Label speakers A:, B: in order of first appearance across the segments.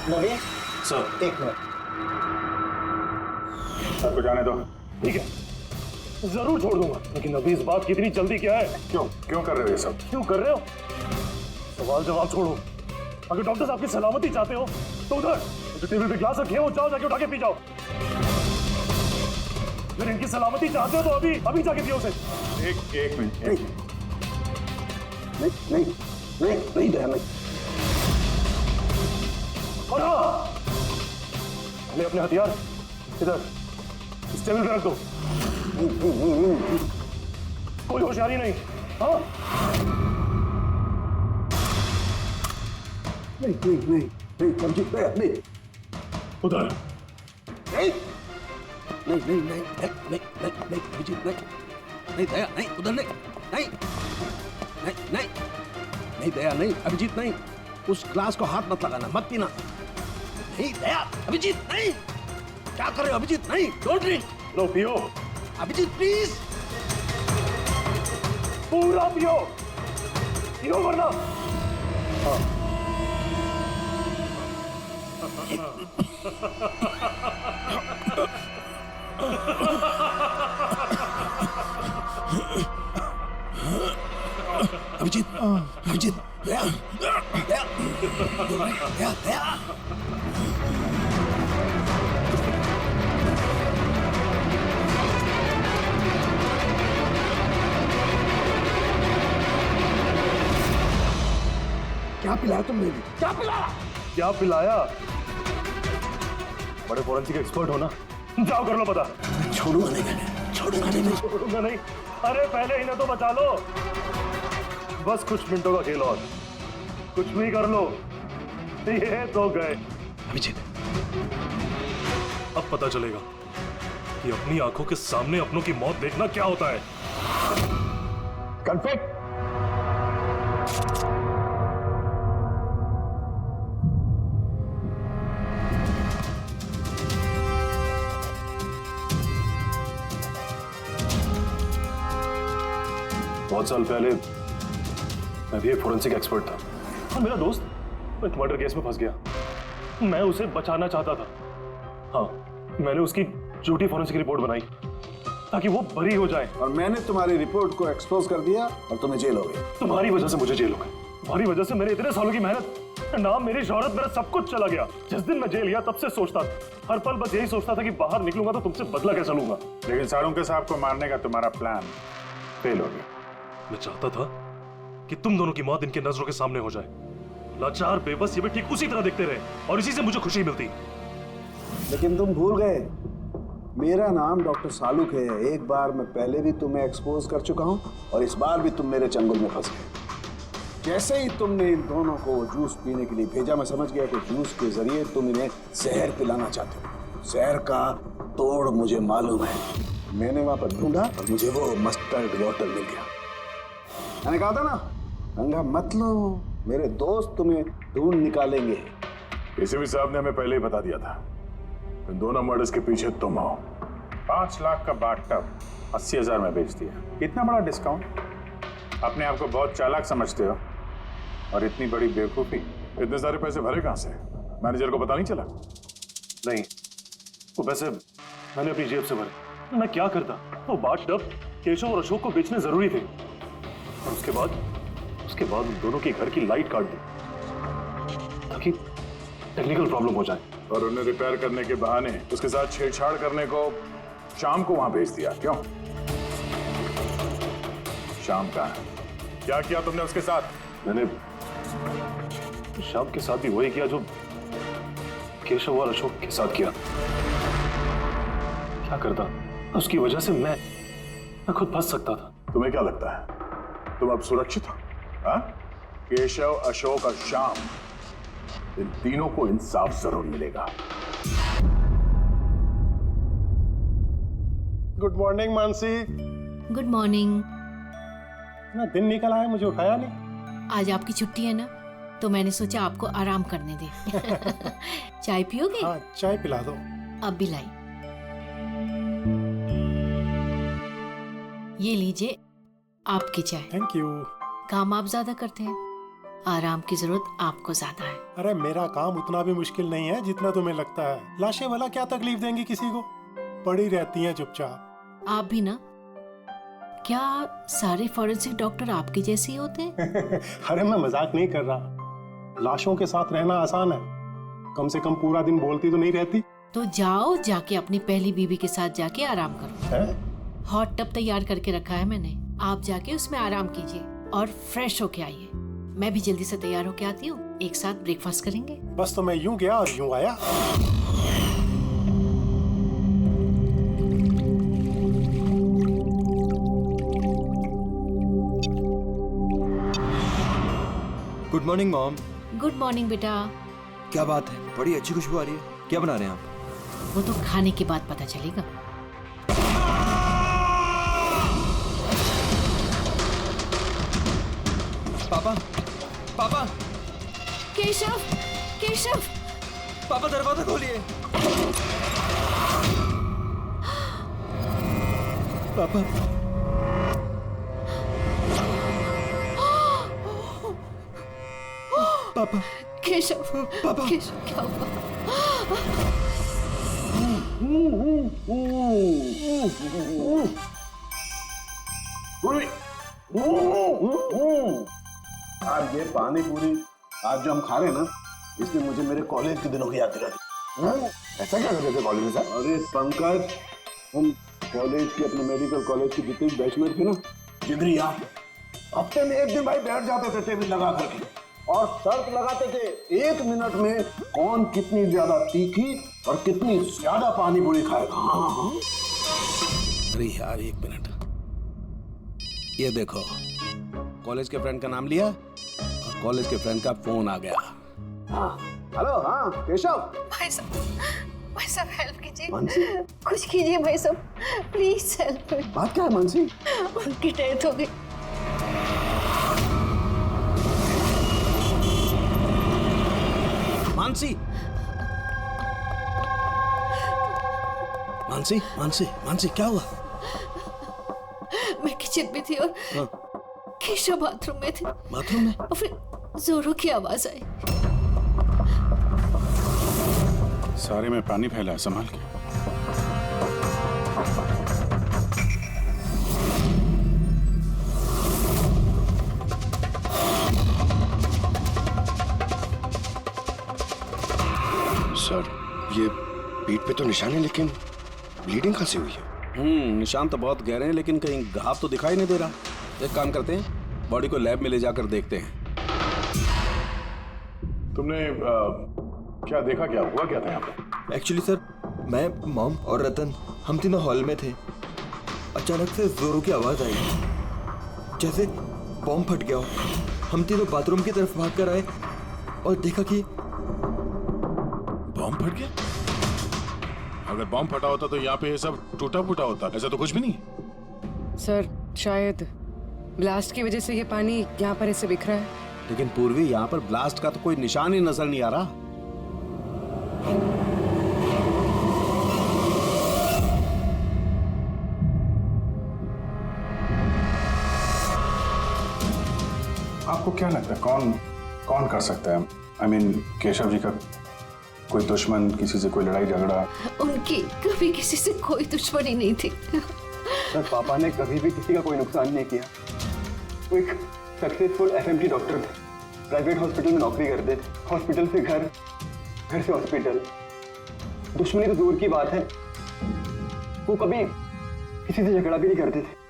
A: नवीन
B: sir,
A: एक minute.
B: Sir को जाने दो।
C: ठीक है, जरूर छोड़ दूंगा, लेकिन अभी इस बात की इतनी जल्दी क्या है?
B: क्यों कर रहे हो ये सब?
C: क्यों कर रहे हो? सवाल जवाब छोड़ो। अगर डॉक्टर साहब की सलामती चाहते हो तो उधर जो टेबल पे ग्लास रखे हो जाओ, जाके उठा के पी जाओ। अगर इनकी सलामती चाहते हो तो अभी अभी जाके पियो उसे।
B: एक मिनट।
A: नहीं दया नहीं।
C: और हाँ, पहले अपने हथियार इधर इस टेबल पे रख दो। कोई होशियारी नहीं। हाँ,
A: नहीं समझी नहीं।
C: उधर
A: नहीं अभिजीत नहीं दया नहीं, उधर नहीं दया नहीं, अभिजीत नहीं, उस ग्लास को हाथ मत लगाना, मत पीना। नहीं दया, अभिजीत नहीं, क्या कर रहे हो अभिजीत? नहीं, डोंट ड्रिंक।
C: लो पियो
A: अभिजीत प्लीज।
C: पूरा पियो, पियो वरना। हाँ।
A: अभिजीत दया दया दया दया। क्या पिलाया तुमने? क्या पिलाया?
C: क्या पिलाया? बड़े फॉरेंसिक एक्सपर्ट हो ना, जाओ कर लो पता।
A: छोड़ूंगा नहीं,
C: छोड़ूंगा नहीं। अरे पहले इन्हें तो बचा लो। बस कुछ मिनटों का खेल और, कुछ भी कर लो। ये तो गए।
A: अभिजीत,
C: अब पता चलेगा कि अपनी आंखों के सामने अपनों की मौत देखना क्या होता है।
B: कन्फेक्ट।
C: बहुत साल पहले मैं भी एक फोरेंसिक एक्सपर्ट था और मेरा दोस्त एक मर्डर केस में फंस गया। मैं उसे बचाना चाहता था। हाँ, मैंने उसकी झूठी फोरेंसिक रिपोर्ट बनाई ताकि वो बरी हो जाए।
D: और मैंने तुम्हारी रिपोर्ट को एक्सपोज कर दिया और तुम्हें जेल हो गई।
C: तुम्हारी वजह से मुझे जेल हो गई। तुम्हारी वजह से मेरे इतने सालों की मेहनत, नाम, मेरी शोहरत, मेरा सब कुछ चला गया। जिस दिन मैं जेल गया तब से सोचता था, हर पल बस यही सोचता था कि बाहर निकलूंगा तो तुमसे बदला कैसे लूंगा।
B: लेकिन साळुंके साहब को मारने का तुम्हारा प्लान फेल हो गया।
C: मैं चाहता था कि तुम दोनों की मौत इनके नजरों के सामने हो जाए। लाचार बेबस ये भी ठीक उसी तरह देखते रहे और इसी से मुझे खुशी मिलती।
D: लेकिन तुम भूल गए, मेरा नाम डॉक्टर सालुक है। एक बार मैं पहले भी तुम्हें एक्सपोज कर चुका हूं और इस बार भी तुम मेरे चंगुल में फंस गए। जैसे ही तुमने इन दोनों को जूस पीने के लिए भेजा, मैं समझ गया कि जूस के जरिए तुम इन्हें जहर पिलाना चाहते हो। जहर का तोड़ मुझे मालूम है। मैंने वहां पर ढूंढा और मुझे वो मस्टर्ड वाटर मिल गया। मैंने कहा था ना, पंगा मत लो, मेरे दोस्त तुम्हें ढूंढ निकालेंगे।
B: एसीपी साहब ने हमें पहले ही बता दिया था, इन दोनों मर्डर्स के पीछे तुम हो। 5 लाख का बाथटब 80,000 में बेच दिया। इतना बड़ा डिस्काउंट? अपने आप को बहुत चालाक समझते हो और इतनी बड़ी बेवकूफी। इतने सारे पैसे भरे कहां से? मैनेजर को पता नहीं चला?
C: नहीं, वो पैसे मैंने अपनी जेब से भरे। मैं क्या करता? वो बाथटब केशव और अशोक को बेचने जरूरी थे और उसके बाद उन दोनों के घर की लाइट काट दी ताकि टेक्निकल प्रॉब्लम हो जाए।
B: और उन्हें रिपेयर करने के बहाने उसके साथ छेड़छाड़ करने को शाम को वहां भेज दिया। क्यों? शाम का क्या किया तुमने उसके साथ?
C: मैंने शाम के साथ भी वही किया जो केशव और अशोक के साथ किया। क्या करता? उसकी वजह से मैं खुद फंस सकता था।
B: तुम्हें क्या लगता है तुम अब सुरक्षित हो? हाँ? केशव, अशोक और श्याम, इन तीनों को इंसाफ जरूर मिलेगा।
E: Good morning Mansi.
F: Good morning.
E: ना दिन निकल आया, मुझे उठाया नहीं।
F: आज आपकी छुट्टी है ना, तो मैंने सोचा आपको आराम करने दे। चाय पियोगे?
E: हाँ, चाय पिला दो।
F: अब भी लाई। ये लीजिए आपकी चाय।
E: Thank you.
F: काम आप ज्यादा करते हैं, आराम की जरूरत आपको ज्यादा है।
E: अरे मेरा काम उतना भी मुश्किल नहीं है जितना तुम्हें लगता है। लाशें भला क्या तकलीफ देंगी किसी को, पड़ी रहती हैं चुपचाप।
F: आप भी ना, क्या सारे फॉरेंसिक डॉक्टर आपके जैसे ही होते हैं?
E: अरे मैं मजाक नहीं कर रहा, लाशों के साथ रहना आसान है, कम से कम पूरा दिन बोलती तो नहीं रहती।
F: तो जाओ, जाके अपनी पहली बीवी के साथ जाके आराम करो।
E: है?
F: हॉट टब तैयार करके रखा है मैंने, आप जाके उसमें आराम कीजिए और फ्रेश होके आइए। मैं भी जल्दी से तैयार होके आती हूँ, एक साथ ब्रेकफास्ट करेंगे।
E: बस तो मैं यूं गया और यूं आया।
G: Good morning mom.
F: Good morning बेटा।
G: क्या बात है, बड़ी अच्छी खुशबू आ रही है। क्या बना रहे हैं आप?
F: वो तो खाने के बाद पता चलेगा।
G: पापा, पापा,
F: केशव, केशव,
G: पापा दरवाजा खोलिए। पापा, पापा,
F: केशव,
G: पापा।
F: केशव क्या हुआ?
D: आज ये पानी पूरी आज जो हम खा रहे हैं ना, इसने मुझे मेरे कॉलेज के दिनों की याद दिला दी।
B: ऐसा क्या करते थे कॉलेज में सर?
D: अरे पंकज, हम कॉलेज के अपने मेडिकल कॉलेज के जितने भी बैचमेट थे ना, जिगरी यार, हफ्ते में एक दिन भाई बैठ जाते थे टेबल लगा करके और शर्त लगाते थे 1 मिनट में कौन कितनी ज्यादा तीखी और कितनी ज्यादा पानी पूरी खाएगा। हाँ।
A: अरे यार 1 मिनट, ये देखो, कॉलेज के फ्रेंड का नाम लिया और कॉलेज के फ्रेंड का फोन आ गया।
D: हाँ, हेलो, हाँ केशव।
F: भाई साहब हेल्प कीजिए,
D: मानसी,
F: कुछ कीजिए भाई साहब, प्लीज हेल्प।
D: बात क्या है मानसी?
F: उनकी डेथ हो गई।
A: मानसी, मानसी, मानसी, मानसी, क्या हुआ?
F: मैं किचन में थी और
A: हाँ।
F: केशव बाथरूम में थे।
A: बाथरूम में?
F: और फिर जोरों की आवाज आई।
B: सारे में पानी फैला है, संभाल के।
H: सर, ये पीठ पे तो निशान है, लेकिन ब्लीडिंग कहाँ से हुई है?
A: निशान तो बहुत गहरे हैं, लेकिन कहीं घाव तो दिखाई नहीं दे रहा। एक काम करते हैं, बॉडी को लैब में ले जाकर देखते हैं।
B: तुमने क्या देखा, क्या हुआ, क्या था यहाँ पे?
G: एक्चुअली सर, मैं, मॉम और रतन हम तीनों हॉल में थे। अचानक से जोरों की आवाज आई, जैसे बॉम्ब फट गया हो। हम तीनों बाथरूम की तरफ भाग कर आए और देखा कि
B: बॉम्ब फट गया? अगर बॉम्ब फटा होता तो यहाँ पे ये सब टूटा फूटा होता, ऐसा तो कुछ भी नहीं।
I: सर, शायद ब्लास्ट की वजह से ये पानी यहाँ पर ऐसे बिखरा है।
A: लेकिन पूर्वी, यहाँ पर ब्लास्ट का तो कोई निशान ही नजर नहीं आ रहा।
B: आपको क्या लगता है कौन कर सकता है? I mean, केशव जी का कोई दुश्मन, किसी से कोई लड़ाई झगड़ा?
F: उनकी कभी किसी से कोई दुश्मनी नहीं थी।
J: सर, पापा ने कभी भी किसी का कोई नुकसान नहीं किया। वो एक सक्सेसफुल एफएमटी डॉक्टर थे, प्राइवेट हॉस्पिटल में नौकरी करते थे, हॉस्पिटल से घर, घर से हॉस्पिटल। दुश्मनी तो दूर की बात है, वो कभी किसी से झगड़ा भी नहीं करते थे।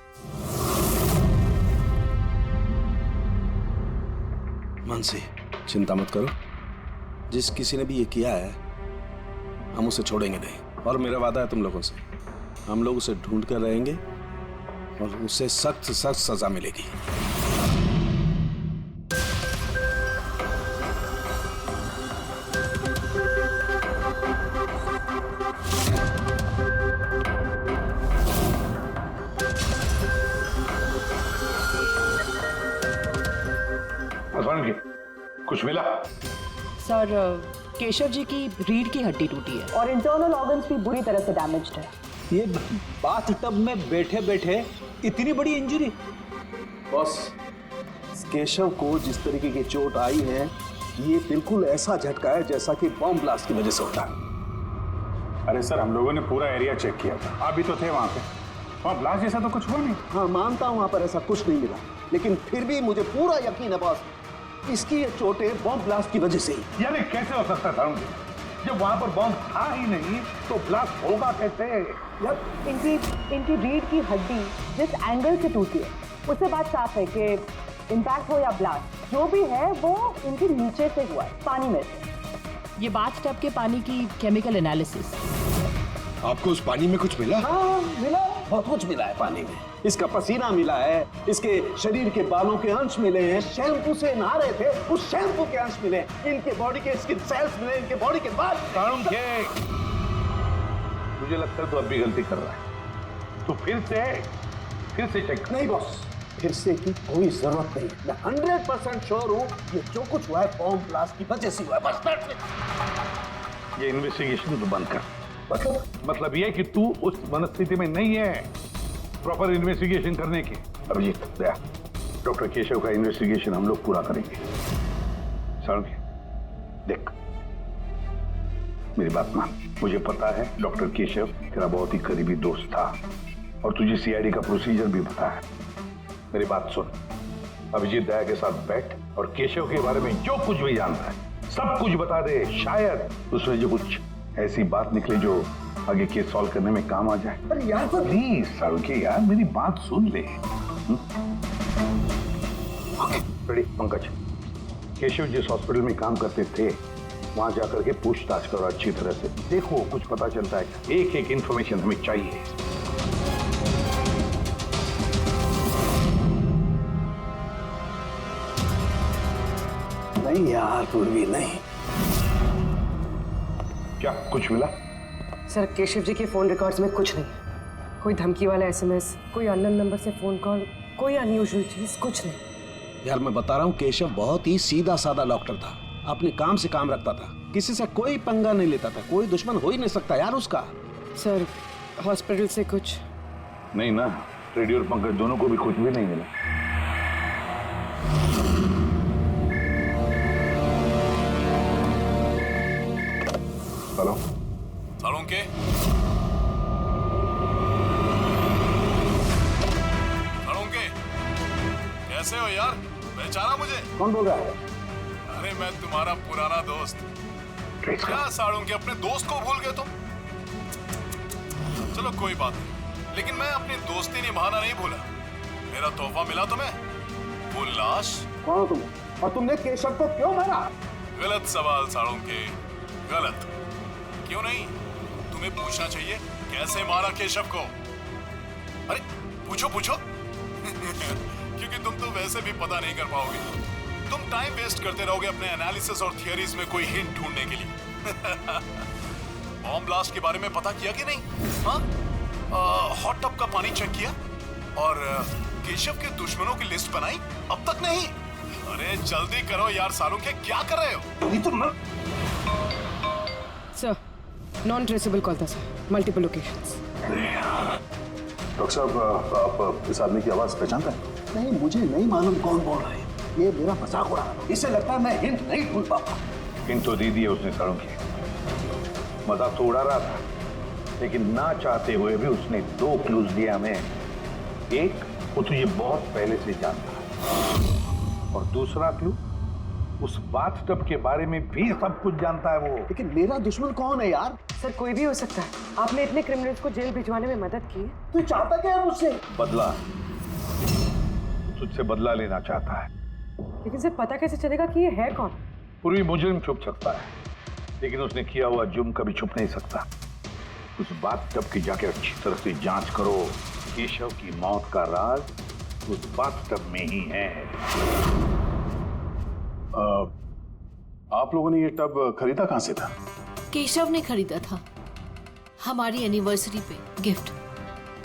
A: मानसी, चिंता मत करो, जिस किसी ने भी ये किया है हम उसे छोड़ेंगे नहीं। और मेरा वादा है तुम लोगों से, हम लोग उसे ढूंढ कर रहेंगे और उसे सख्त सख्त सजा मिलेगी।
B: कुछ मिला?
I: सर, केशव जी की रीढ़ की हड्डी टूटी है
K: और इंटरनल ऑर्गन्स भी बुरी तरह से डैमेज्ड है।
J: ये बाथ टब में बैठे बैठे इतनी बड़ी इंजरी?
D: बॉस, केशव को जिस तरीके की चोट आई है, ये बिल्कुल ऐसा झटका है जैसा कि बॉम्ब ब्लास्ट की वजह से होता है।
B: अरे सर, हम लोगों ने पूरा एरिया चेक किया था, आप भी तो थे वहां पे। वहां ब्लास्ट जैसा तो कुछ हुआ नहीं।
D: हाँ मानता हूं, वहां पर ऐसा कुछ नहीं मिला, लेकिन फिर भी मुझे पूरा यकीन है बॉस, इसकी ये चोटें बॉम्ब ब्लास्ट की वजह से ही।
B: यानी कैसे हो सकता था? जब वहां पर बॉम्ब था ही नहीं तो ब्लास्ट होगा कैसे?
K: इनकी रीढ़ की हड्डी जिस एंगल से टूटी है, उससे बात साफ है कि इम्पैक्ट हो या ब्लास्ट, जो भी है वो इनके नीचे से हुआ है, पानी में से।
L: ये बाथटब के पानी की केमिकल एनालिसिस।
H: आपको उस पानी में कुछ मिला?
D: हाँ मिला, बहुत कुछ मिला है पानी में। इसका पसीना मिला है, इसके शरीर के बालों के अंश मिले हैं, शैम्पू से नहा रहे थे उस शैम्पू के अंश मिले, इनके बॉडी के स्किन सेल्स मिले, इनके बॉडी के बाद।
B: मुझे लगता है तो अब भी गलती कर रहा है, तो फिर से चेक।
D: नहीं बॉस, फिर से की कोई जरूरत नहीं। मैं 100% श्योर हूँ ये जो कुछ हुआ है बॉम्ब ब्लास्ट की वजह से हुआ है, बस।
B: ये इन्वेस्टिगेशन तो बंद कर। मतलब ये कि तू उस मनस्थिति में नहीं है प्रॉपर इन्वेस्टिगेशन करने की। अभिजीत, दया, डॉक्टर केशव का इन्वेस्टिगेशन हम लोग पूरा करेंगे। साळुंखे, देख मेरी बात मान। मुझे पता है डॉक्टर केशव तेरा बहुत ही करीबी दोस्त था और तुझे सीआईडी का प्रोसीजर भी पता है। मेरी बात सुन, अभिजीत दया के साथ बैठ और केशव के बारे में जो कुछ भी जानता है सब कुछ बता दे। शायद उसमें जो कुछ ऐसी बात निकले जो आगे केस सॉल्व करने में काम आ जाए।
D: अरे यार
B: प्लीज साळुंखे यार, मेरी बात सुन ले। रेडी पंकज, केशव जिस हॉस्पिटल में काम करते थे वहां जाकर के पूछताछ करो अच्छी तरह से, देखो कुछ पता चलता है। एक एक इंफॉर्मेशन हमें चाहिए।
D: नहीं यार पूर्वी, नहीं।
B: क्या कुछ मिला?
I: सर, केशव जी के फोन रिकॉर्ड्स में कुछ नहीं, कोई धमकी वाला एसएमएस, कोई अननोन नंबर से फोन कॉल, कोई अनयूजुअल चीज, कुछ नहीं।
D: यार मैं बता रहा हूँ, केशव बहुत ही सीधा साधा डॉक्टर था, अपने काम से काम रखता था, किसी से कोई पंगा नहीं लेता था, कोई दुश्मन हो ही नहीं सकता यार उसका।
I: सर, हॉस्पिटल से कुछ
B: नहीं ना? रेडी और पंकज दोनों को भी कुछ भी नहीं मिला। हेलो
A: साळुंखे, साळुंखे, कैसे हो यार? पहचाना मुझे?
D: कौन बोल रहा है?
A: अरे मैं तुम्हारा पुराना दोस्त। क्या साळुंखे, अपने दोस्त को भूल गए तुम? चलो कोई बात नहीं, लेकिन मैं अपनी दोस्ती निभाना नहीं भूला। मेरा तोहफा मिला तुम्हें, वो लाश।
D: कौन हो तुम और तुमने केशव को क्यों मारा?
A: गलत सवाल साळुंखे, गलत। क्यों नहीं? तुम्हें पूछना चाहिए कैसे मारा केशव को। अरे पूछो पूछो। क्योंकि तुम तो वैसे भी पता नहीं कर पाओगे, तुम टाइम वेस्ट करते रहोगे अपने एनालिसिस और थियरीज में कोई हिंट ढूंढने के लिए। बॉम्ब ब्लास्ट के बारे में पता किया कि नहीं? हाँ, हॉट टब का पानी चेक किया और केशव के दुश्मनों की लिस्ट बनाई? अब तक नहीं? अरे जल्दी करो यार साळुंखे, क्या कर रहे हो?
B: नहीं तो मैं
I: सर, नॉन ट्रेसेबल कॉल था सर, मल्टीपल लोकेशंस।
B: डॉक्टर साहब, आप इस आदमी की आवाज पहचानते हैं?
D: नहीं, मुझे नहीं मालूम कौन बोल रहा है, ये मेरा मजाक उड़ा रहा है। इससे लगता है मैं हिंट नहीं ढूंढ पाऊंगा।
B: हिंट तो दे दिया उसने साळुंखे, मजाक तो उड़ा रहा था, लेकिन ना चाहते हुए भी उसने 2 क्लूज दिए हमें। एक, वो तुझे बहुत पहले से जानता है, और दूसरा क्लू, उस बाथटब के बारे में भी सब कुछ जानता है वो।
D: लेकिन मेरा दुश्मन कौन है यार?
I: सर, कोई भी हो सकता है। आपने इतने क्रिमिनल्स को जेल भिजवाने में मदद की है।
D: तू चाहता क्या है मुझसे?
B: बदला, तुझसे बदला लेना चाहता है।
I: लेकिन सर, पता कैसे चलेगा कि ये है कौन?
B: पूर्वी मुजरिम छुप सकता है, लेकिन उसने किया हुआ जुर्म कभी छुप नहीं सकता। उस बाथटब की जाके अच्छी तरह से जांच करो। केशव की मौत का राज उस बाथटब में ही है। आप लोगों ने ये टब खरीदा कहां से था?
F: केशव ने खरीदा था, हमारी एनिवर्सरी पे गिफ्ट।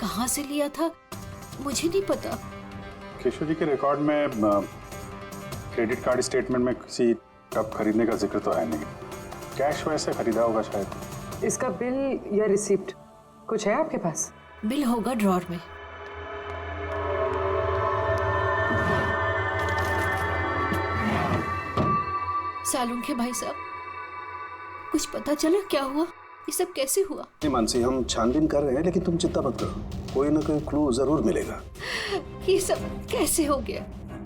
F: कहाँ से लिया था मुझे नहीं पता।
B: केशव जी के रिकॉर्ड में क्रेडिट कार्ड स्टेटमेंट में किसी टब खरीदने का जिक्र तो है नहीं। कैश वैसे खरीदा होगा शायद।
I: इसका बिल या रिसिप्ट कुछ है आपके पास?
F: बिल होगा ड्रॉर में। सालुंखे भाई साहब, कुछ पता चला क्या हुआ? ये सब कैसे हुआ?
D: नहीं मानसी, हम छानबीन कर रहे हैं, लेकिन तुम चिंता मत करो, कोई ना कोई क्लू जरूर मिलेगा।
F: ये सब कैसे हो गया?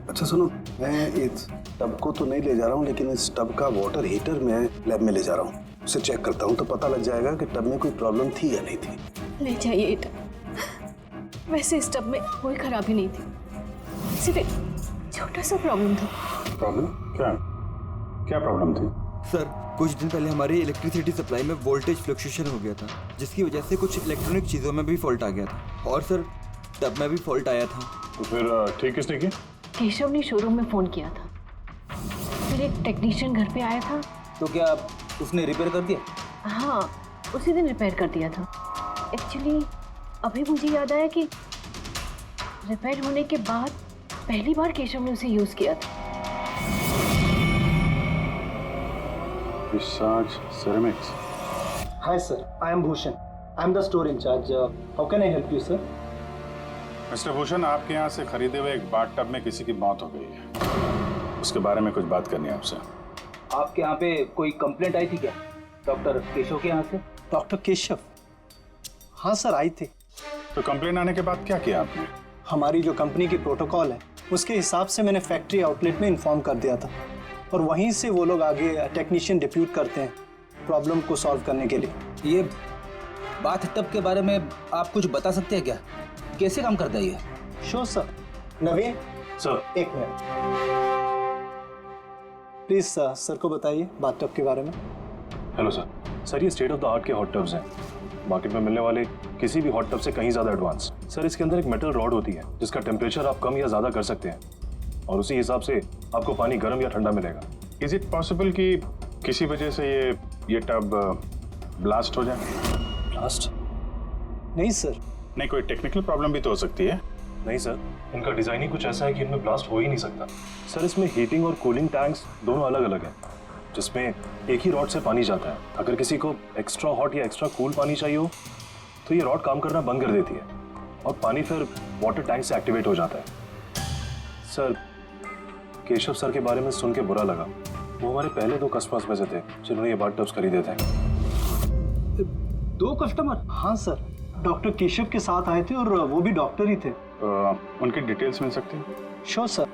D: अच्छा सुनो, मैं इस टब को तो नहीं ले जा रहा हूँ, लेकिन इस टब का वाटर हीटर मैं लैब में ले जा रहा हूँ, उसे चेक करता हूँ तो पता लग जाएगा कि टब में कोई प्रॉब्लम थी या नहीं थी।
F: ले जाइए ये टब। वैसे इस टब में कोई खराबी नहीं थी, सिर्फ एक छोटा सा प्रॉब्लम था।
B: प्रॉब्लम क्या? क्या प्रॉब्लम थी?
G: सर, कुछ दिन पहले हमारी इलेक्ट्रिसिटी सप्लाई में वोल्टेज फ्लक्चुएशन हो गया था, जिसकी वजह से कुछ इलेक्ट्रॉनिक चीज़ों में भी फॉल्ट आ गया था। और सर, टब में भी फॉल्ट आया था।
B: तो फिर ठीक किसने की?
F: केशव ने शोरूम में फोन किया था, फिर एक टेक्नीशियन घर पे आया था।
J: तो क्या उसने रिपेयर कर दिया?
F: हाँ, उसी दिन रिपेयर कर दिया था। एक्चुअली अभी मुझे याद आया कि रिपेयर होने के बाद पहली बार केशव ने उसे यूज किया था।
B: Visage ceramics.
J: Hi sir, I am Bhushan. I am the store in charge. How can I help you, sir?
B: Mister Bhushan, आपके यहाँ से खरीदे हुए एक बाथ टब में किसी की मौत हो गई है, उसके बारे में कुछ बात करनी है आपसे।
J: आपके यहाँ पे कोई कंप्लेंट आई थी क्या डॉक्टर केशव के यहाँ से?
M: डॉक्टर केशव? हाँ सर, आई थी।
B: तो कंप्लेंट आने के बाद क्या किया आपने?
M: हमारी जो कंपनी की प्रोटोकॉल है उसके हिसाब से मैंने फैक्ट्री आउटलेट में इन्फॉर्म कर दिया था, और वहीं से वो लोग आगे टेक्नीशियन डिप्यूट करते हैं प्रॉब्लम को सॉल्व करने के लिए।
J: ये बाथ टब के बारे में आप कुछ बता सकते हैं क्या? कैसे काम करता है ये?
M: Sure sir. नवीन
C: सर,
M: एक मिनट प्लीज सर को बताइए बाथ टब के बारे में।
C: Hello sir. सर, ये स्टेट ऑफ द आर्ट के हॉट टब्स हैं, मार्केट में मिलने वाले किसी भी हॉट टब से कहीं ज़्यादा एडवांस। सर, इसके अंदर एक मेटल रॉड होती है जिसका टेम्परेचर आप कम या ज़्यादा कर सकते हैं, और उसी हिसाब से आपको पानी गर्म या ठंडा मिलेगा।
B: इज इट पॉसिबल कि किसी वजह से ये टब ब्लास्ट हो जाए?
C: ब्लास्ट?
M: नहीं सर।
B: नहीं, कोई टेक्निकल प्रॉब्लम भी तो हो सकती है।
C: नहीं सर, इनका डिजाइन ही कुछ ऐसा है कि इनमें ब्लास्ट हो ही नहीं सकता। सर, इसमें हीटिंग और कूलिंग टैंक्स दोनों अलग अलग हैं, जिसमें एक ही रॉड से पानी जाता है। अगर किसी को एक्स्ट्रा हॉट या एक्स्ट्रा कूल पानी चाहिए हो तो ये रॉड काम करना बंद कर देती है और पानी फिर वाटर टैंक से एक्टिवेट हो जाता है। सर, केशव सर के बारे में सुन के बुरा लगा। वो हमारे पहले 2 कस्टमर्स में से थे जिन्होंने ये बाथ टब्स खरीदे थे।
M: 2 कस्टमर? हाँ सर, डॉक्टर केशव के साथ आए थे और वो भी डॉक्टर ही थे।
B: उनकी डिटेल्स मिल सकती हैं?
M: Sure sir.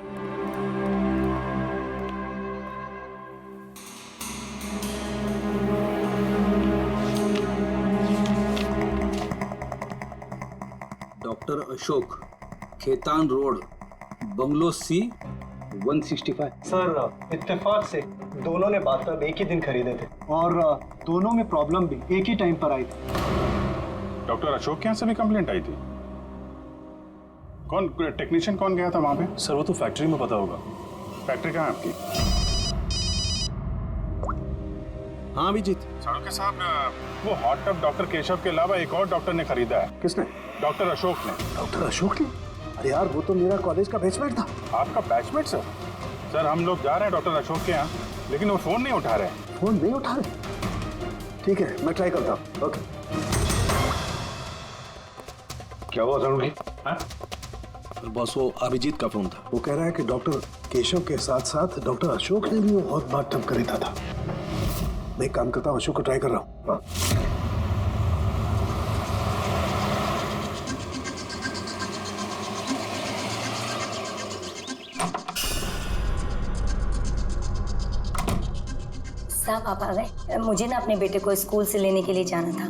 J: Doctor Ashok, Khetan road, bungalow C 165।
M: Sir, इत्तेफाक से दोनों ने बाथ टब एक ही दिन खरीदे थे और दोनों में प्रॉब्लम भी एक ही टाइम पर आई थी।
B: डॉक्टर अशोक के यहाँ से भी कंप्लेंट आई थी? कौन टेक्नीशियन कौन गया था वहाँ पे?
C: सर, वो तो फैक्ट्री में पता होगा।
B: फैक्ट्री कहाँ है आपकी?
A: हाँ अभिजीत।
B: सालुंखे साहब, वो हॉट टब डॉक्टर केशव के अलावा एक और डॉक्टर ने खरीदा है।
D: किसने?
B: डॉक्टर अशोक ने।
D: डॉक्टर अशोक ने? अरे यार, वो तो मेरा कॉलेज का बैचमेट था।
B: आपका बैचमेट सर? सर, हम लोग जा रहे हैं डॉक्टर अशोक के यहाँ, लेकिन वो फोन नहीं उठा रहे हैं।
D: फोन नहीं उठा रहे? ठीक है, मैं ट्राई करता हूँ। ओके।
C: क्या हुआ सालुंखे? हाँ?
A: बॉस, वो अभिजीत का फोन था।
D: वो कह रहा है कि डॉक्टर केशव के साथ साथ डॉक्टर अशोक ने भी वो बाथ टब खरीदा था। मैं एक काम करता हूँ, अशोक को ट्राई कर रहा हूँ।
N: साहब, आप आ गए? मुझे ना अपने बेटे को स्कूल से लेने के लिए जाना था।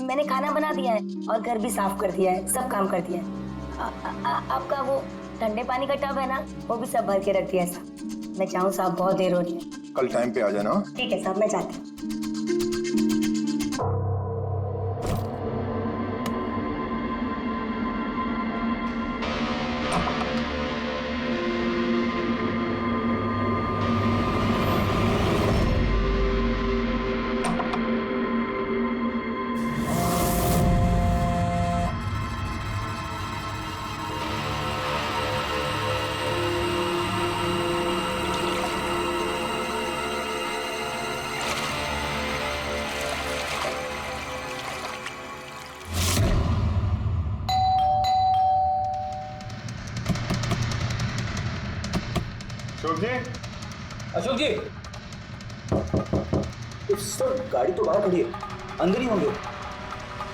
N: मैंने खाना बना दिया है और घर भी साफ कर दिया है, सब काम कर दिया है। आपका वो ठंडे पानी का टब है ना, वो भी सब भर के रख दिया है साहब। मैं चाहूँ साहब, बहुत देर हो रही है।
H: कल टाइम पे आ जाना।
N: ठीक है साहब, मैं जाती हूँ।
B: अशोक जी,
J: अशोक जी, सर गाड़ी तो बाहर खड़ी है, अंदर ही होंगे।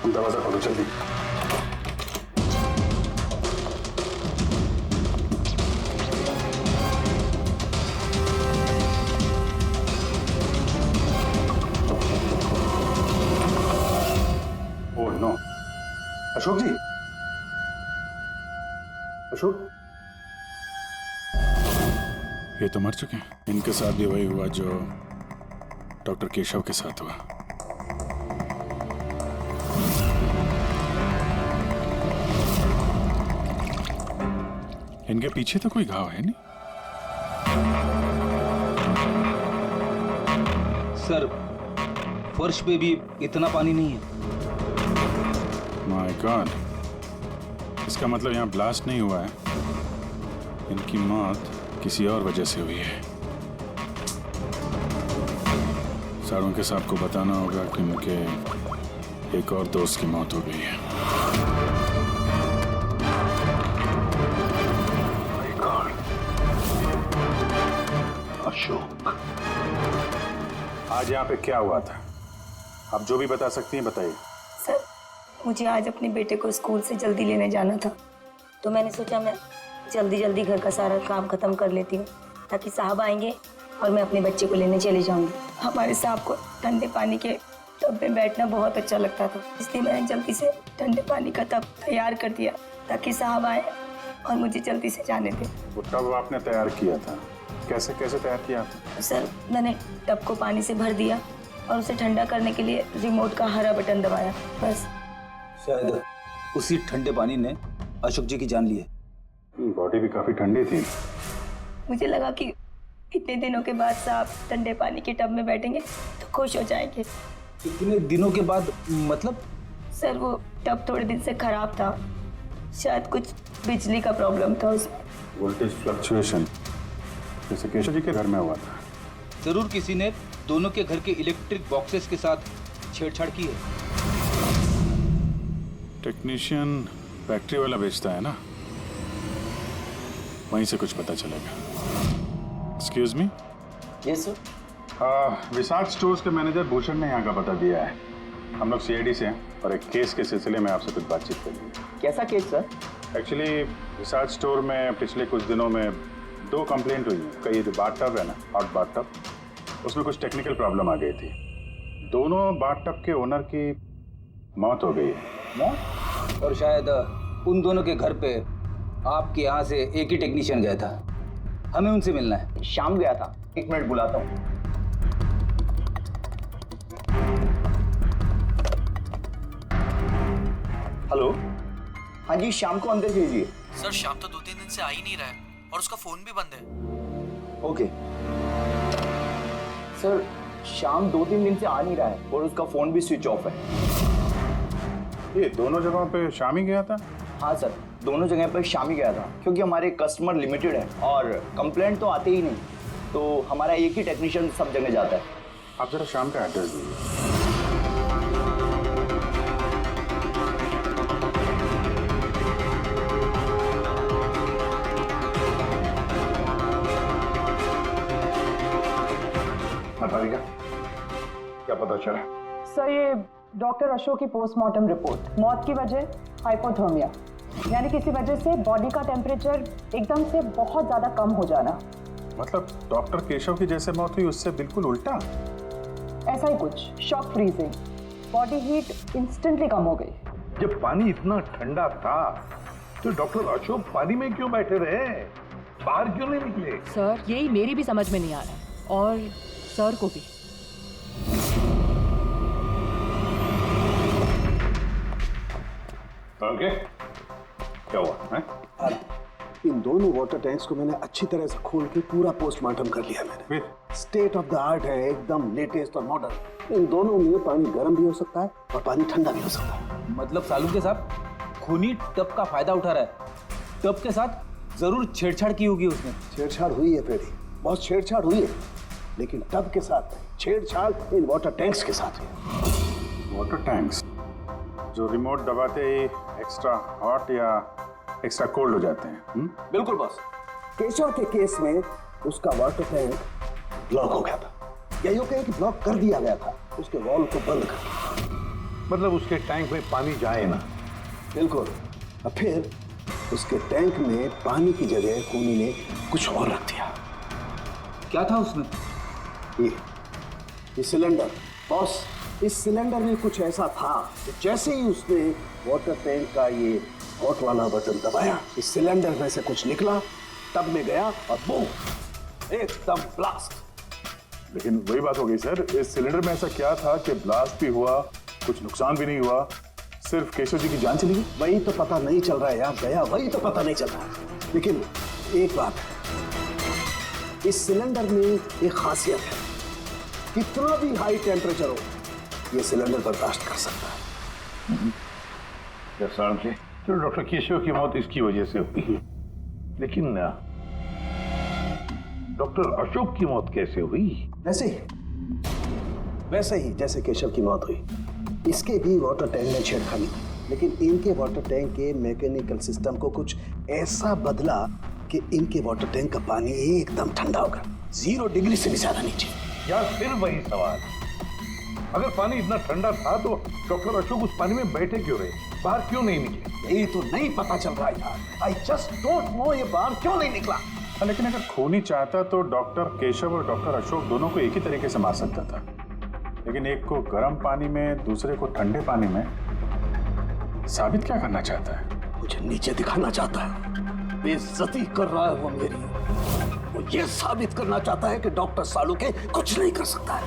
B: दरवाजा खोलो जल्दी। ओह नो, अशोक जी, अशोक, ये तो मर चुके हैं। इनके साथ भी वही हुआ जो डॉक्टर केशव के साथ हुआ। इनके पीछे तो कोई घाव है नहीं।
J: सर फर्श पे भी इतना पानी नहीं है।
B: माय गॉड, इसका मतलब यहाँ ब्लास्ट नहीं हुआ है, इनकी मौत किसी और वजह से हुई है। सारों के साहब को बताना होगा कि उनके एक और दोस्त की मौत हो गई है। अशोक, आज यहाँ पे क्या हुआ था? आप जो भी बता सकती हैं बताइए।
N: सर, मुझे आज अपने बेटे को स्कूल से जल्दी लेने जाना था, तो मैंने सोचा मैं जल्दी घर का सारा काम खत्म कर लेती हूँ ताकि साहब आएंगे और मैं अपने बच्चे को लेने चली जाऊंगी। हमारे साहब को ठंडे पानी के टब में बैठना बहुत अच्छा लगता था, इसलिए मैंने जल्दी से ठंडे पानी का टब तैयार कर दिया ताकि साहब आए और मुझे जल्दी से जाने दें।
B: वो टब आपने तैयार किया था, कैसे तैयार किया था?
N: सर, मैंने टब को पानी से भर दिया और उसे ठंडा करने के लिए रिमोट का हरा बटन दबाया, बस।
J: शायद उसी ठंडे पानी ने अशोक जी की जान ली है।
B: बॉडी भी काफी ठंडी थी।
N: मुझे लगा कि इतने दिनों के बाद साहब ठंडे पानी के टब में बैठेंगे तो खुश हो जाएंगे।
J: इतने दिनों के बाद मतलब?
N: सर, वो टब थोड़े दिन से खराब था, शायद कुछ बिजली का प्रॉब्लम था उसमें।
B: वोल्टेज फ्लक्चुएशन, जैसे केशव जी के घर में हुआ था।
J: जरूर किसी ने दोनों के घर के इलेक्ट्रिक बॉक्सेस के साथ छेड़छाड़ की है।
B: टेक्नीशियन फैक्ट्री वाला बेचता है ना, वहीं से कुछ पता चलेगा। Excuse me.
J: Yes sir.
B: Vishal stores के मैनेजर भूषण ने यहाँ का पता दिया है। हम लोग सीआईडी से हैं और एक केस के सिलसिले में आपसे कुछ बातचीत करेंगे।
J: कैसा केस सर?
B: एक्चुअली विशाल स्टोर में पिछले कुछ दिनों में 2 कंप्लेंट हुई है। कई जो बाथटब है ना, हॉट बाथटब, उसमें कुछ टेक्निकल प्रॉब्लम आ गई थी। दोनों बाथटब के ओनर की मौत हो गई है।
J: मौत? और शायद उन दोनों के घर पे आपके यहाँ से एक ही टेक्नीशियन गया था। हमें उनसे मिलना है।
M: शाम गया था, 1 मिनट बुलाता हूँ। हेलो, हाँ जी, शाम को अंदर भेजिए।
O: सर, शाम तो 2-3 दिन से आ ही नहीं रहा है और उसका फोन भी बंद है।
M: ओके सर, शाम 2-3 दिन से आ नहीं रहा है और उसका फोन भी स्विच ऑफ है।
B: ये दोनों जगहों पे शाम ही गया था?
M: हाँ सर, दोनों जगह पर शाम ही गया था, क्योंकि हमारे कस्टमर लिमिटेड है और कंप्लेंट तो आते ही नहीं, तो हमारा एक ही टेक्नीशियन सब जगह जाता है।
B: आप जरा शाम का एड्रेस दीजिए। बताइएगा क्या पता चला?
K: सर, ये डॉक्टर अशोक की पोस्टमार्टम रिपोर्ट, मौत की वजह हाइपोथर्मिया, यानी किसी वजह से बॉडी का टेम्परेचर एकदम से बहुत ज्यादा कम हो जाना।
B: मतलब डॉक्टर केशव की जैसे मौत हुई उससे बिल्कुल उल्टा?
K: ऐसा ही कुछ, shock freezing, body heat instantly कम हो गई।
P: जब पानी इतना ठंडा था तो डॉक्टर अशोक पानी में क्यों बैठे रहे, बाहर क्यों नहीं निकले?
L: सर, यही मेरी भी समझ में नहीं आ रहा और सर को भी।
B: ओके, क्या हुआ है?
D: इन दोनों वाटर टैंक्स को मैंने अच्छी तरह से खोल के पूरा पोस्टमार्टम कर लिया मैंने। स्टेट ऑफ द आर्ट है, एकदम लेटेस्ट और मॉडर्न। इन दोनों में पानी गर्म भी हो सकता है और पानी ठंडा भी हो सकता है।
J: मतलब सालू के साथ खूनी टब का फायदा उठा रहा है। टब के साथ जरूर छेड़छाड़ की होगी उसने।
D: छेड़छाड़ हुई है पेड़ी, बहुत छेड़छाड़ हुई है, लेकिन टब के साथ छेड़छाड़ इन वाटर टैंक्स के साथ है।
B: वाटर टैंक्स जो रिमोट दबाते ही एक्स्ट्रा हॉट या एक्स्ट्रा कोल्ड हो जाते हैं।
D: बिल्कुल बॉस। केशव के केस में उसका वाटर टैंक ब्लॉक हो गया था, या यूं कहें कि ब्लॉक कर दिया गया था, उसके वॉल को बंद कर दिया।
P: मतलब उसके टैंक में पानी जाए ना।
D: बिल्कुल। अब फिर उसके टैंक में पानी की जगह खूनी ने कुछ और रख दिया।
J: क्या था उसमें?
D: ये सिलेंडर। बॉस, इस सिलेंडर में कुछ ऐसा था कि जैसे ही उसने वाटर टैंक का ये हॉट वाला बटन दबाया, इस सिलेंडर में से कुछ निकला, टब में गया और बूम, एकदम ब्लास्ट।
B: लेकिन वही बात हो गई सर, इस सिलेंडर में ऐसा क्या था कि ब्लास्ट भी हुआ, कुछ नुकसान भी नहीं हुआ, सिर्फ केशव जी की जान चली गई?
D: वही तो पता नहीं चल रहा है यार गया, वही तो पता नहीं चल रहा है। लेकिन एक बात है, इस सिलेंडर में एक खासियत है, कितना भी हाई टेम्परेचर हो ये सिलेंडर बर्दाश्त कर सकता है।
P: तो डॉक्टर केशव की मौत इसकी वजह से हुई, लेकिन डॉक्टर अशोक की मौत कैसे हुई?
D: वैसे ही जैसे केशव की मौत हुई, इसके भी वाटर टैंक में छेड़खानी की, लेकिन इनके वाटर टैंक के मैकेनिकल सिस्टम को कुछ ऐसा बदला कि इनके वाटर टैंक का पानी एकदम ठंडा होगा, 0 डिग्री से भी ज्यादा नीचे।
P: यार फिर वही सवाल, अगर पानी इतना ठंडा था तो डॉक्टर अशोक उस पानी में बैठे क्यों रहे, बाहर क्यों नहीं निकले?
D: यही तो नहीं पता चल रहा यार, आई जस्ट डोंट नो ये बाहर क्यों नहीं निकला।
B: लेकिन अगर खूनी चाहता तो डॉक्टर केशव और डॉक्टर अशोक दोनों को एक ही तरीके से मार सकता था, लेकिन एक को गर्म पानी में, दूसरे को ठंडे पानी में। साबित क्या करना चाहता है?
D: मुझे नीचे दिखाना चाहता है, बेइज्जती कर रहा है वो मेरी। वो ये साबित करना चाहता है कि डॉक्टर सालुके कुछ नहीं कर सकता है।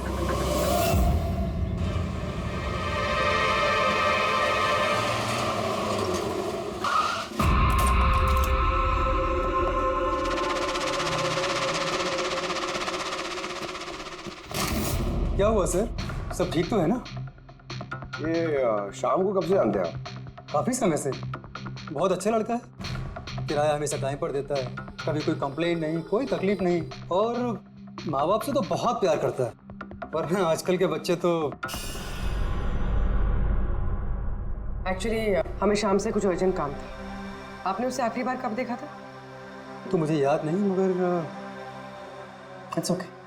J: क्या हुआ सर? सब ठीक तो है ना?
H: ये शाम को कब से जानते हैं आप?
J: काफी समय से। बहुत अच्छा लड़का है, किराया हमेशा टाइम पर देता है, कभी कोई कंप्लेंट नहीं, कोई तकलीफ नहीं, और माँ बाप से तो बहुत प्यार करता है। पर हाँ, आजकल के बच्चे तो।
I: एक्चुअली हमें शाम से कुछ अर्जेंट काम था। आपने उसे आखिरी बार कब देखा था?
J: तो मुझे याद नहीं, मगर इट्स ओके।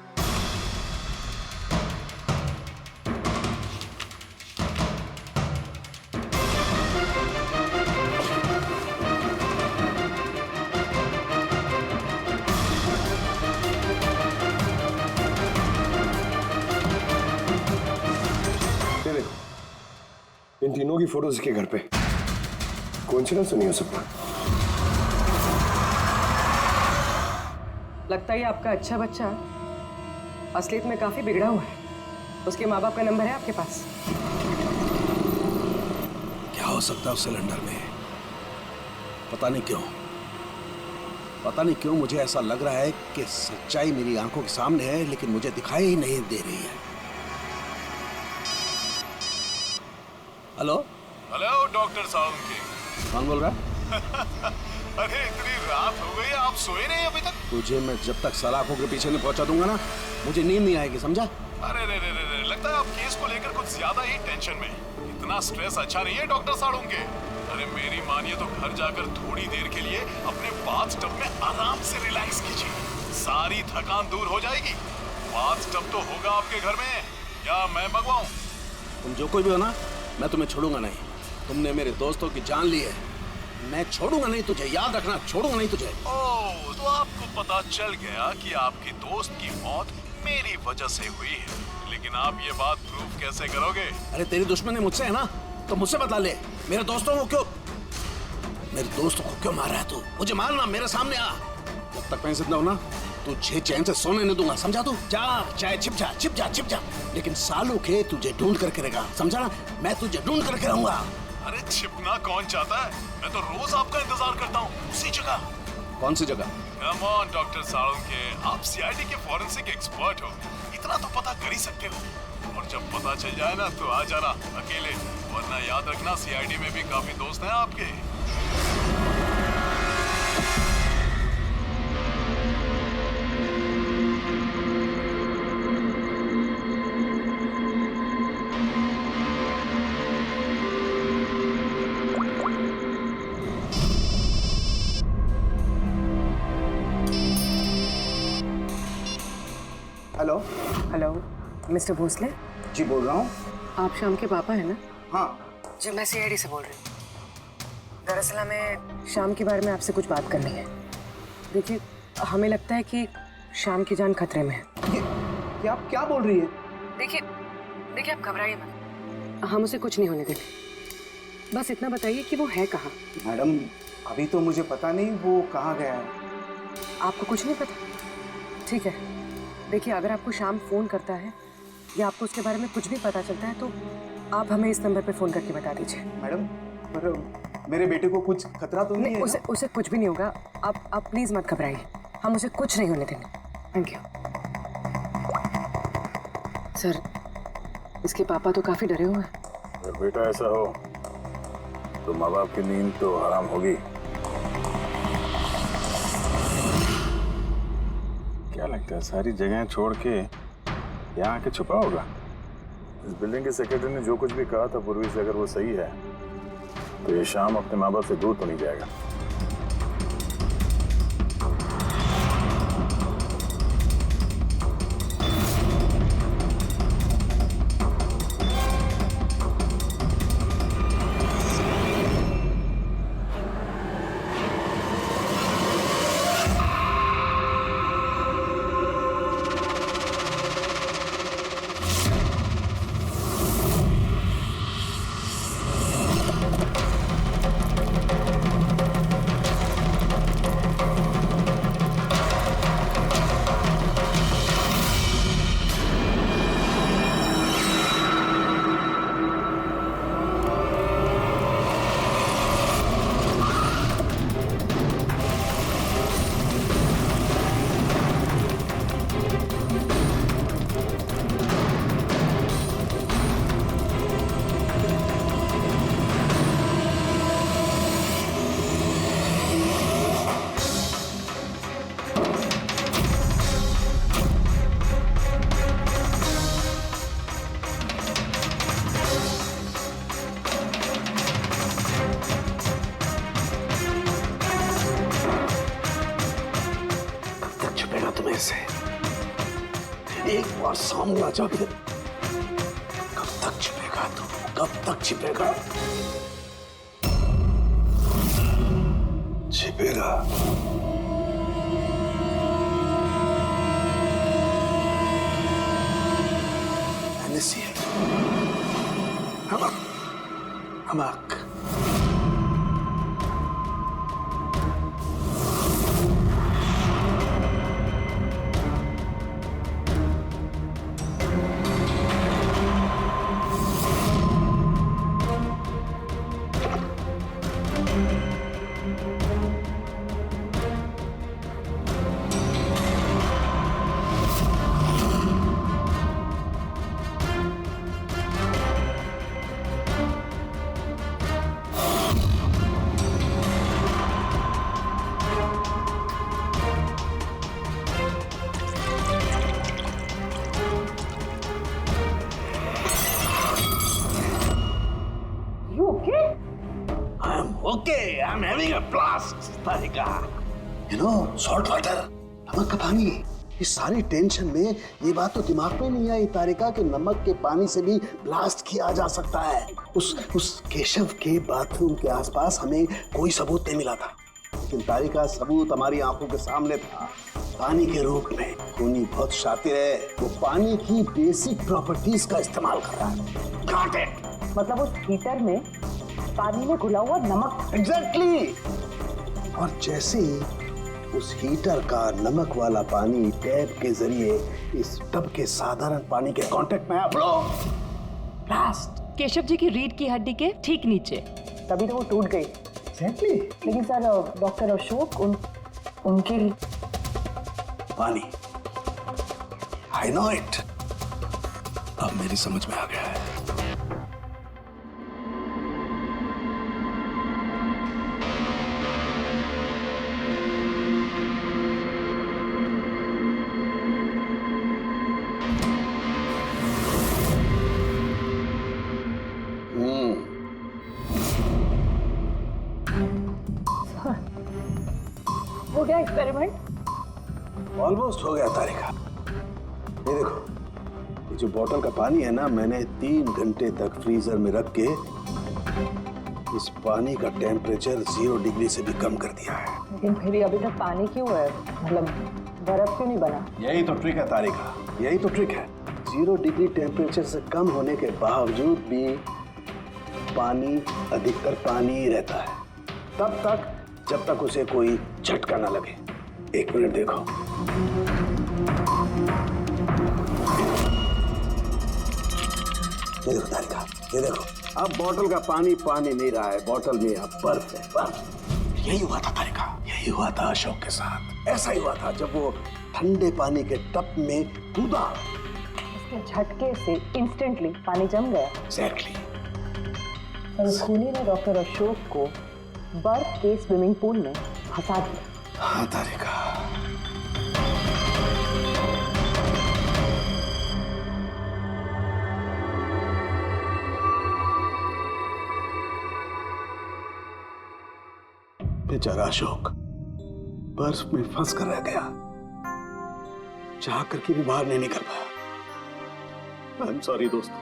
H: इन तीनों की फोटोज के घर पे। कोइंसिडेंस तो नहीं हो सकता।
I: लगता है आपका अच्छा बच्चा असलियत में काफी बिगड़ा हुआ है। उसके माँ बाप का नंबर है आपके पास?
A: क्या हो सकता है उस सिलेंडर में? पता नहीं क्यों मुझे ऐसा लग रहा है कि सच्चाई मेरी आंखों के सामने है, लेकिन मुझे दिखाई ही नहीं दे रही है। Hello
B: doctor Saluke.
A: कौन बोल रहा है?
B: अरे इतनी रात हो गई, आप सोए नहीं अभी तक?
A: तुझे मैं जब तक सलाखों के पीछे नहीं पहुंचा दूंगा ना, मुझे नींद नहीं आएगी, समझा?
B: अरे रे, लगता है आप केस को लेकर कुछ ज्यादा ही टेंशन में। इतना स्ट्रेस अच्छा नहीं है डॉक्टर सालुके। अरे मेरी मानिए तो घर जाकर थोड़ी देर के लिए अपने बाथटब में आराम से रिलैक्स कीजिए, सारी थकान दूर हो जाएगी। बाथटब तो होगा आपके घर में, या मैं मंगवाऊं?
A: तुम जो कोई भी हो ना, मैं तुम्हें छोड़ूंगा नहीं। तुमने मेरे दोस्तों की जान ली है, मैं छोड़ूंगा नहीं तुझे, याद रखना, छोड़ूंगा नहीं तुझे।
B: ओह, तो आपको पता चल गया कि आपकी दोस्त की मौत मेरी वजह से हुई है, लेकिन आप ये बात प्रूव कैसे करोगे?
A: अरे तेरी दुश्मनी मुझसे है ना, तो मुझसे बता ले। मेरे दोस्तों को क्यों मार रहा है तू? मुझे मारना, मेरे सामने आ। जब तक मैं जिंदा हूं ना, तुझे चैन से सोने नहीं दूंगा, समझा तू? जा, चाहे छिप जा, लेकिन सालुके तुझे ढूंढ करके रहेगा, समझा ना? मैं तुझे ढूंढ करके रहूंगा।
B: अरे छिपना कौन चाहता है? मैं तो रोज आपका इंतजार करता हूँ, उसी जगह।
A: कौन सी जगह?
B: कम ऑन डॉक्टर सालुके, आप सीआईडी के फॉरेंसिक एक्सपर्ट हो, इतना तो पता कर ही सकते हो। और जब पता चल जाए ना तो आ जाना अकेले, वरना याद रखना सीआईडी में भी काफी दोस्त हैं आपके।
D: Hello
I: hello mister Bhosle.
D: जी बोल रहा हूँ।
I: आप शाम के पापा हैं ना?
D: हाँ
I: जी मैं सीआईडी से बोल रही हूँ। दरअसल हमें शाम के बारे में आपसे कुछ बात करनी है। देखिए हमें लगता है कि शाम की जान खतरे में है।
D: ये आप क्या बोल रही है?
I: देखिए आप घबराइए मत, हम उसे कुछ नहीं होने देंगे। बस इतना बताइए कि वो है कहाँ?
D: मैडम अभी तो मुझे पता नहीं वो कहाँ गया है।
I: आपको कुछ नहीं पता? ठीक है, देखिए अगर आपको शाम फ़ोन करता है या आपको उसके बारे में कुछ भी पता चलता है तो आप हमें इस नंबर पे फ़ोन करके बता दीजिए।
D: मैडम पर मेरे बेटे को कुछ खतरा तो नहीं है?
I: उसे कुछ भी नहीं होगा। आप प्लीज़ मत घबराइए, हम उसे कुछ नहीं होने देंगे। Thank you. सर इसके पापा तो काफ़ी डरे हुए हैं।
B: अगर बेटा ऐसा हो तो माँ बाप की नींद तो हराम होगी। क्या लगता है सारी जगह छोड़ के यहाँ आके छुपा होगा? इस बिल्डिंग के सेक्रेटरी ने जो कुछ भी कहा था पूर्वी से, अगर वो सही है तो ये शाम अपने माँ बाप से दूर तो नहीं जाएगा।
D: एक बार सामने आ जा फिर कब तक छिपेगा तू? कब तक छिपेगा? छिपेगा। नमक। Okay, I'm having a blast, Tarika. You know, salt water, नमक का पानी। इस सारी टेंशन में ये बात तो दिमाग में नहीं आई तारिका कि नमक के पानी से भी ब्लास्ट किया जा सकता है। उस केशव के बाथरूम के आसपास हमें कोई सबूत नहीं मिला था, लेकिन तारिका सबूत हमारी आंखों के सामने था, पानी के रूप में। खूनी बहुत शातिर है, वो पानी की बेसिक प्रॉपर्टीज का इस्तेमाल कर रहा है। Got it?
K: मतलब उस हीटर में पानी में घुला हुआ नमक।
D: एग्जैक्टली। और जैसे ही उस हीटर का नमक वाला पानी टैप के जरिए इस टब के साधारण पानी के कांटेक्ट में आया, ब्लास्ट।
L: केशव जी की रीढ़ की हड्डी के ठीक नीचे।
K: तभी तो वो टूट गई।
D: एग्जैक्टली।
K: लेकिन सर डॉक्टर अशोक उनके
D: पानी, आई नो इट। अब मेरी समझ में आ गया है।
K: हो गया एक्सपेरिमेंट?
D: ऑलमोस्ट हो गया तारिका। ये देखो, ये जो बोतल का पानी है ना, मैंने 3 घंटे तक फ्रीजर में रख के इस पानी का टेम्परेचर 0 डिग्री से भी कम कर दिया है।
K: लेकिन फिर अभी तक पानी क्यों है? मतलब बर्फ क्यों नहीं बना?
D: यही तो ट्रिक है तारिका, यही तो ट्रिक है। 0 डिग्री टेम्परेचर से कम होने के बावजूद भी पानी अधिकतर पानी ही रहता है, तब तक जब तक उसे कोई झटका ना लगे। 1 मिनट देखो, ये देखो तारिका, ये देखो, अब बोतल का पानी पानी नहीं रहा है, बोतल में अब बर्फ है, बर्फ। यही हुआ था तारिका, यही हुआ था अशोक के साथ। ऐसा ही हुआ था जब वो ठंडे पानी के टब में कूदा।
K: उसके झटके से इंस्टेंटली पानी जम गया।
D: एग्जैक्टली।
K: और खूनी ने डॉक्टर अशोक को बर्फ के स्विमिंग पूल में फंसा दिया।
D: हाँ तारिका, बेचारा अशोक बर्फ में फंस कर रह गया, चाह करके भी बाहर नहीं निकल पाया। आई एम सॉरी दोस्तों,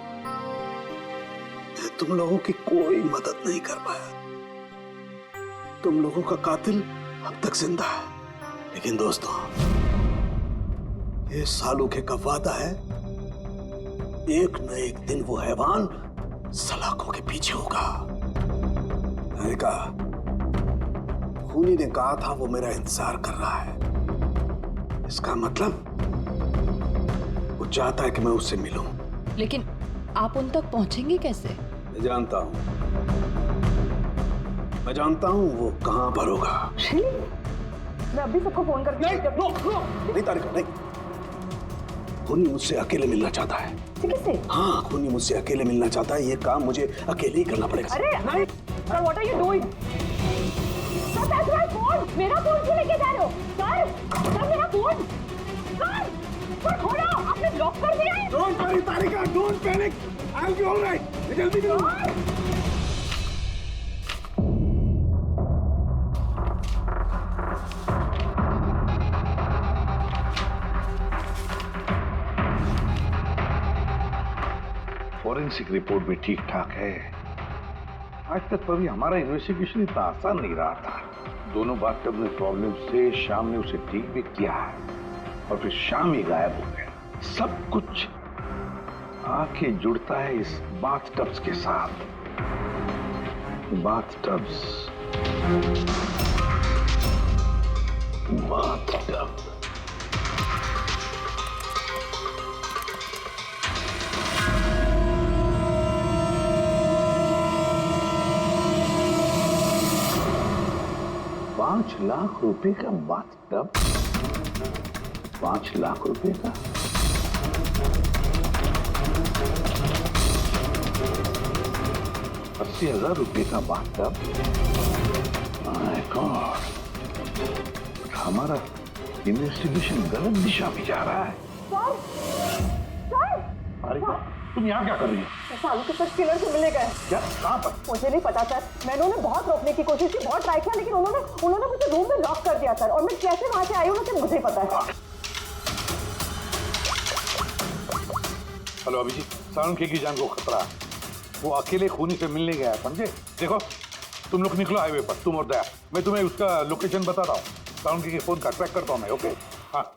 D: मैं तुम लोगों की कोई मदद नहीं कर पाया। तुम लोगों का कातिल अब तक जिंदा है, लेकिन दोस्तों ये सालूखे का वादा है, एक न एक दिन वो हैवान सलाखों के पीछे होगा। मैंने कहा, खूनी ने कहा था वो मेरा इंतजार कर रहा है, इसका मतलब वो चाहता है कि मैं उससे मिलूं।
L: लेकिन आप उन तक पहुंचेंगे कैसे?
D: मैं जानता हूं वो कहां पर होगा।
K: मैं अभी सबको फोन करके
D: नहीं तारिका, नहीं। खूनी मुझसे अकेले मिलना चाहता है।
K: किससे?
D: हाँ, खूनी मुझसे अकेले मिलना चाहता है, ये काम मुझे अकेले ही करना पड़ेगा।
K: अरे नहीं, sir what are you doing? Sir that's my phone. मेरा फोन क्यों लेके जा रहे हो? सर मेरा फोन। सर खोलो, आपने लॉक कर दिया है।
D: Don't worry Tarika, don't panic, I will be alright. जल्दी करो।
P: फॉरेंसिक रिपोर्ट भी ठीक ठाक है। आज तक कभी हमारा इन्वेस्टिगेशन इतना आसान नहीं रहा था। दोनों बाथटब में प्रॉब्लम से शाम ने उसे ठीक भी किया है और फिर शाम ही गायब हो गया। सब कुछ आके जुड़ता है इस बाथटब्स के साथ। बाथटब्स, बाथटब। $5 लाख का बाथटब, 5 लाख रुपए का। $80,000 का बाथटब। माय गॉड, हमारा इन्वेस्टिगेशन गलत दिशा में जा रहा है। अरे तुम यहाँ क्या कर रही हो?
K: सालू के साथ किलर से मिले गए।
P: क्या? कहाँ पर?
K: मुझे नहीं पता सर, मैंने उन्हें बहुत रोकने की कोशिश की, बहुत ट्राई किया, लेकिन उन्होंने मुझे रूम में लॉक कर दिया सर। और मैं कैसे वहां से आई हूँ ना, मुझे पता है।
P: हेलो अभिजीत, सालुखे की जान को खतरा है। वो अकेले खूनी से मिलने गया है, समझे? देखो तुम लोग निकलो हाईवे पर, तुम और दया। मैं तुम्हें उसका लोकेशन बताता हूँ। सालुखे के फोन का ट्रैक करता हूँ मैं। ओके, हाँ।